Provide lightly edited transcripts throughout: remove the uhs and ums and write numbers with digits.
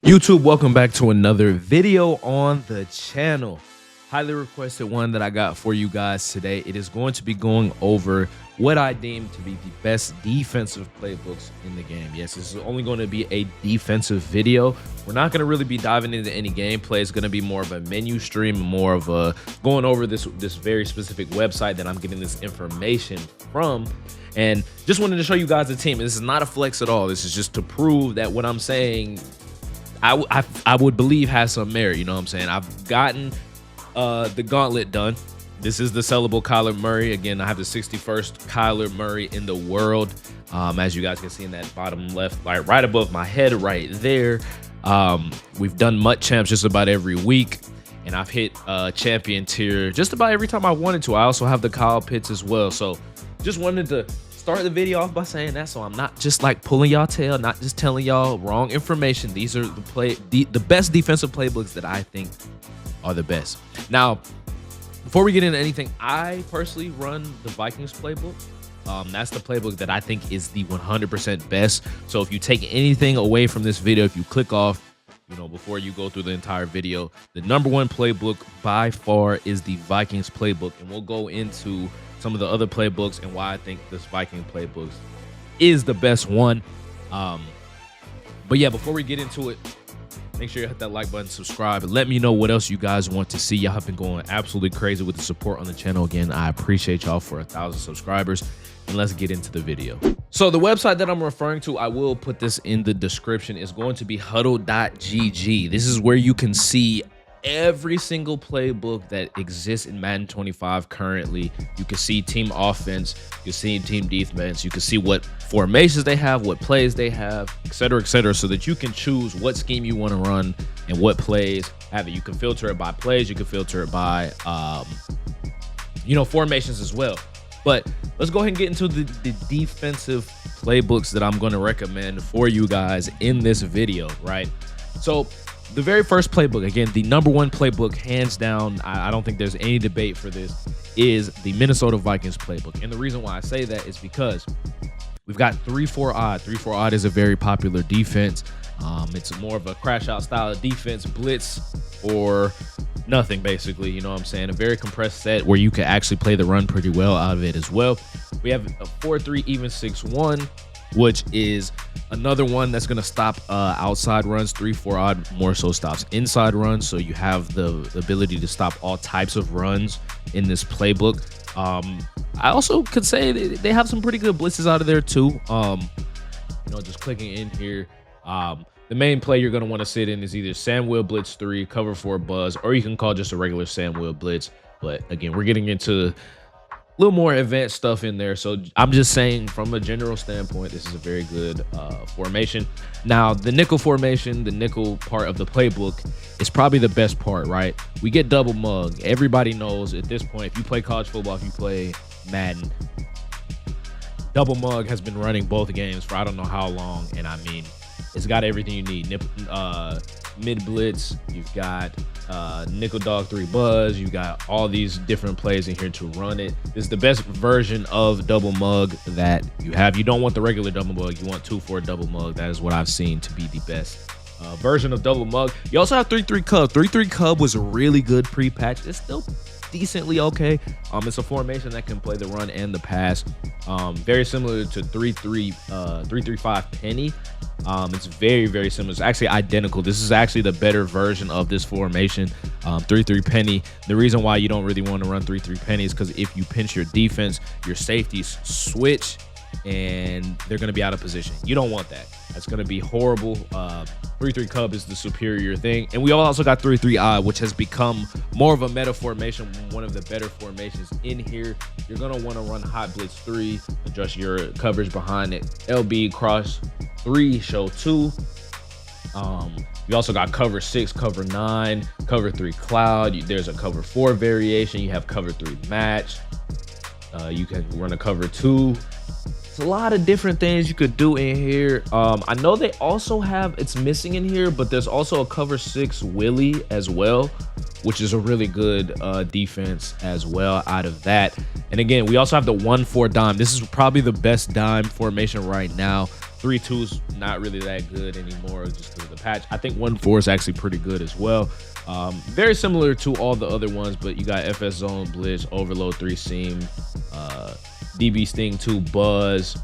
YouTube, welcome back to another video on the channel. Highly requested one that I got for you guys today. It is going to be going over what I deem to be the best defensive playbooks in the game. Yes, this is only going to be a defensive video. We're not going to really be diving into any gameplay. It's going to be more of a menu stream, more of a going over this very specific website that I'm getting this information from. And just wanted to show you guys the team. This is not a flex at all. This is just to prove that what I'm saying I would believe has some merit. You know what I'm saying? I've gotten the gauntlet done. This is the sellable Kyler Murray. Again, I have the 61st Kyler Murray in the world. As you guys can see in that bottom left, like right above my head right there. We've done MUT champs just about every week, and I've hit champion tier just about every time I wanted to. I also have the Kyle Pitts as well. So just wanted to start the video off by saying that, so I'm not just like pulling y'all tail, not just telling y'all wrong information. These are the best defensive playbooks that I think are the best. Now, before we get into anything, I personally run the Vikings playbook. That's the playbook that I think is the 100% best. So if you take anything away from this video, if you click off, you know, before you go through the entire video, the #1 playbook by far is the Vikings playbook, and we'll go into some of the other playbooks and why I think this Viking playbook is the best one. But yeah, before we get into it, make sure you hit that like button, subscribe, and let me know what else you guys want to see. Y'all have been going absolutely crazy with the support on the channel. Again, I appreciate y'all for 1,000 subscribers, and let's get into the video. So the website that I'm referring to, I will put this in the description, is going to be huddle.gg. This is where you can see every single playbook that exists in Madden 25 currently. You can see team offense, you can see team defense, you can see what formations they have, what plays they have, etc., so that you can choose what scheme you want to run and what plays have it. You can filter it by plays, you can filter it by formations as well. But let's go ahead and get into the defensive playbooks that I'm going to recommend for you guys in this video, right? So the very first playbook, again, the #1 playbook, hands down, I don't think there's any debate for this, is the Minnesota Vikings playbook. And the reason why I say that is because we've got 3-4 odd. 3-4 odd is a very popular defense. It's more of a crash out style of defense, blitz or nothing, basically. You know what I'm saying? A very compressed set where you can actually play the run pretty well out of it as well. We have a 4-3 even 6-1, which is another one that's going to stop outside runs. 3-4 odd more so stops inside runs, so you have the ability to stop all types of runs in this playbook. I also could say they have some pretty good blitzes out of there too. Just clicking in here, the main play you're going to want to sit in is either Sam Will Blitz 3, cover 4 buzz, or you can call just a regular Sam Will Blitz. But again, we're getting into a little more advanced stuff in there, so I'm just saying from a general standpoint, this is a very good formation. Now, the nickel formation, the nickel part of the playbook, is probably the best part, right? We get double mug. Everybody knows at this point, if you play college football, if you play Madden, double mug has been running both games for I don't know how long, and I mean, it's got everything you need. Mid blitz, you've got nickel dog 3 buzz, you got all these different plays in here to run it. This is the best version of double mug that you have. You don't want the regular double mug, you want 2-4 double mug. That is what I've seen to be the best version of double mug. You also have 3-3 cub. 3-3 cub was a really good pre-patch. It's still decently okay. It's a formation that can play the run and the pass. Very similar to 3-3-5 penny. It's very similar. It's actually identical. This is actually the better version of this formation. 3-3 penny. The reason why you don't really want to run 3-3 penny is because if you pinch your defense, your safeties switch and they're going to be out of position. You don't want that. That's going to be horrible. 3-3 cub is the superior thing. And we also got 3-3 odd, which has become more of a meta formation, one of the better formations in here. You're going to want to run hot blitz 3, adjust your coverage behind it. LB cross 3, show 2. You also got cover 6, cover 9, cover 3 cloud. There's a cover 4 variation. You have cover 3 match. You can run a cover 2. It's a lot of different things you could do in here. I know they also have, it's missing in here, but there's also a cover 6 Willie as well, which is a really good defense as well out of that. And again, we also have the 1-4 dime. This is probably the best dime formation right now. 3-2's not really that good anymore just because of the patch. I think 1-4 is actually pretty good as well. Very similar to all the other ones, but you got FS Zone, Blitz, Overload 3 Seam, DB Sting 2 Buzz,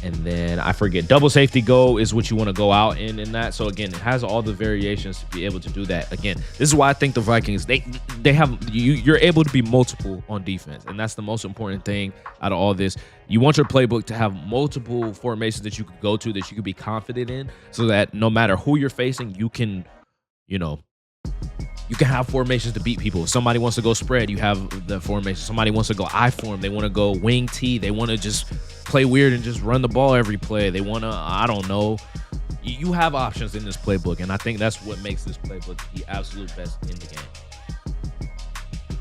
and then I forget, double safety go is what you want to go out in that. So again, it has all the variations to be able to do that. Again, this is why I think the Vikings, they have you're able to be multiple on defense, and that's the most important thing out of all this. You want your playbook to have multiple formations that you could go to, that you could be confident in, so that no matter who you're facing, you can, you know, you can have formations to beat people. If somebody wants to go spread, you have the formation. Somebody wants to go I form, they want to go wing T, they want to just play weird and just run the ball every play. They want to, I don't know. You have options in this playbook, and I think that's what makes this playbook the absolute best in the game.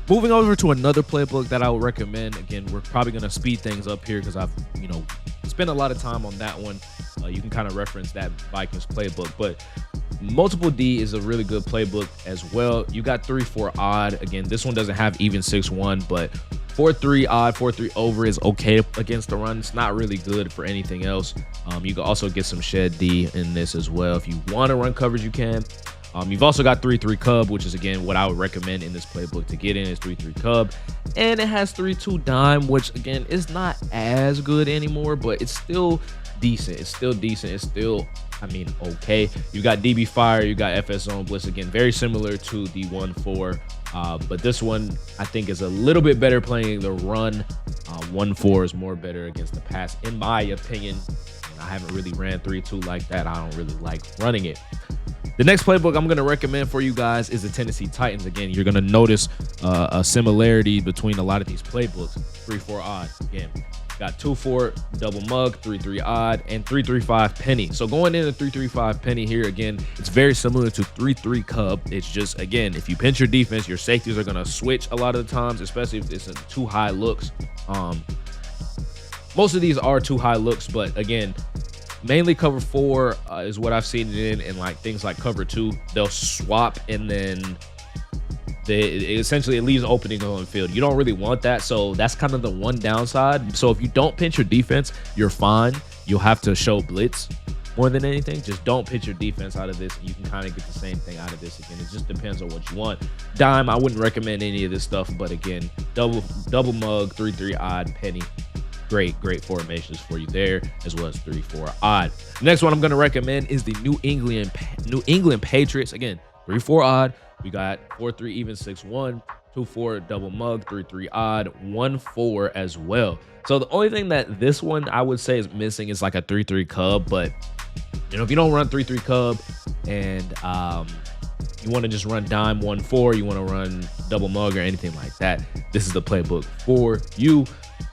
Moving over to another playbook that I would recommend. Again, we're probably going to speed things up here because I've, you know, spent a lot of time on that one. You can kind of reference that Vikings playbook, but multiple D is a really good playbook as well. You got 3-4 odd. Again, this one doesn't have even 6-1, but 4-3 odd, 4-3 over is okay against the run. It's not really good for anything else. You can also get some shed D in this as well. If you want to run coverage, you can. You've also got 3-3 cub, which is again what I would recommend in this playbook to get in, is 3-3 cub, and it has 3-2 dime, which again is not as good anymore, but it's still decent. It's still decent. It's still, I mean, okay. You got DB fire, you got FS zone blitz, again very similar to the 1-4, but this one I think is a little bit better playing the run. 1-4 is more better against the pass in my opinion. And I haven't really ran 3-2 like that. I don't really like running it. The next playbook I'm going to recommend for you guys is the Tennessee Titans. Again, you're going to notice a similarity between a lot of these playbooks. 3-4 odd. Again, got 2-4 double mug, 3-3 odd, and 3-3-5 penny. So going into 3-3-5 penny here, again, it's very similar to 3-3 cub. It's just, again, if you pinch your defense, your safeties are going to switch a lot of the times, especially if it's too high looks. Most of these are too high looks, but again, mainly cover 4 is what I've seen it in, and like things like cover 2, they'll swap, and then essentially it leaves an opening on the field. You don't really want that, so that's kind of the one downside. So if you don't pinch your defense, you're fine. You'll have to show blitz more than anything. Just don't pitch your defense out of this, and you can kind of get the same thing out of this. Again, it just depends on what you want. Dime, I wouldn't recommend any of this stuff, but again, double mug, 3-3 odd, penny, great formations for you there, as well as 3-4 odd. The next one I'm going to recommend is the New England Patriots. Again, 3-4 odd. We got 4-3 even 6-1, 2-4 double mug, 3-3 odd, 1-4 as well. So the only thing that this one I would say is missing is like a 3-3 cub, but you know, if you don't run 3-3 cub and you want to just run dime 1-4, you want to run double mug or anything like that, this is the playbook for you.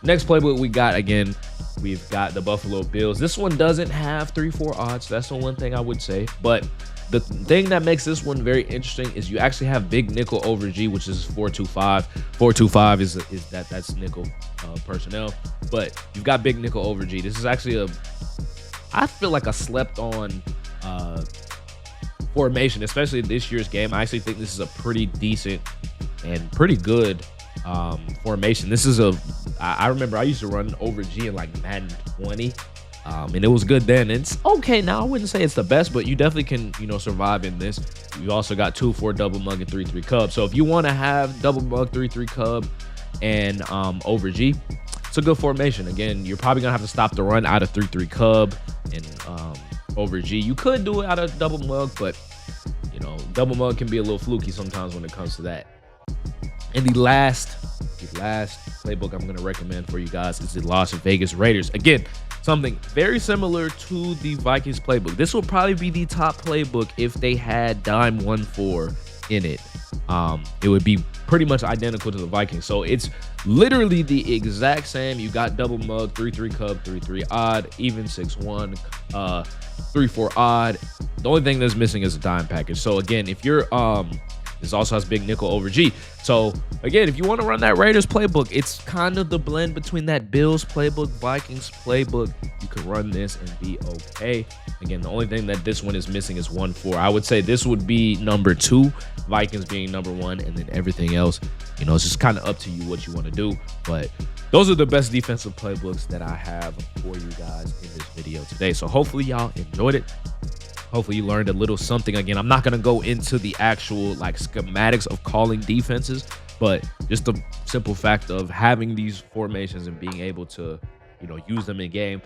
Next playbook we got, again, we've got the Buffalo Bills. This one doesn't have 3-4 odds. That's the one thing I would say. But the thing that makes this one very interesting is you actually have big nickel over G, which is 4-2-5. 4-2-5 is that's nickel personnel. But you've got big nickel over G. This is actually I feel like a slept on formation, especially in this year's game. I actually think this is a pretty decent and pretty good formation. This is I remember I used to run over G in like Madden 20, and it was good then. It's okay now. I wouldn't say it's the best, but you definitely can, you know, survive in this. You also got 2-4 double mug and 3-3 cub. So if you want to have double mug, 3-3 cub, and over G, it's a good formation. Again, you're probably gonna have to stop the run out of 3-3 cub and over G. You could do it out of double mug, but you know, double mug can be a little fluky sometimes when it comes to that. And the last playbook I'm going to recommend for you guys is the Las Vegas Raiders. Again, something very similar to the Vikings playbook. This will probably be the top playbook if they had dime 1-4 in it. It would be pretty much identical to the Vikings. So it's literally the exact same. You got double mug, 3-3 cub, 3-3 odd, even 6-1, 3-4 odd. The only thing that's missing is a dime package. So again, if you're this also has big nickel over G. So again, if you want to run that Raiders playbook, it's kind of the blend between that Bills playbook, Vikings playbook. You could run this and be okay. Again, the only thing that this one is missing is 1-4. I would say this would be number 2, Vikings being number 1, and then everything else You know, it's just kind of up to you what you want to do. But those are the best defensive playbooks that I have for you guys in this video today. So hopefully y'all enjoyed it. Hopefully you learned a little something. Again, I'm not going to go into the actual like schematics of calling defenses, but just the simple fact of having these formations and being able to, you know, use them in game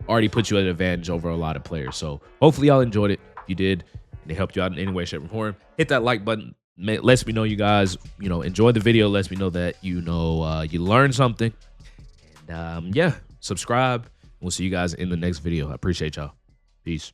already puts you at an advantage over a lot of players. So hopefully y'all enjoyed it. If you did, and it helped you out in any way, shape, or form, hit that like button. Lets me know you guys, you know, enjoyed the video. Lets me know that, you know, you learned something. And yeah, subscribe. We'll see you guys in the next video. I appreciate y'all. Peace.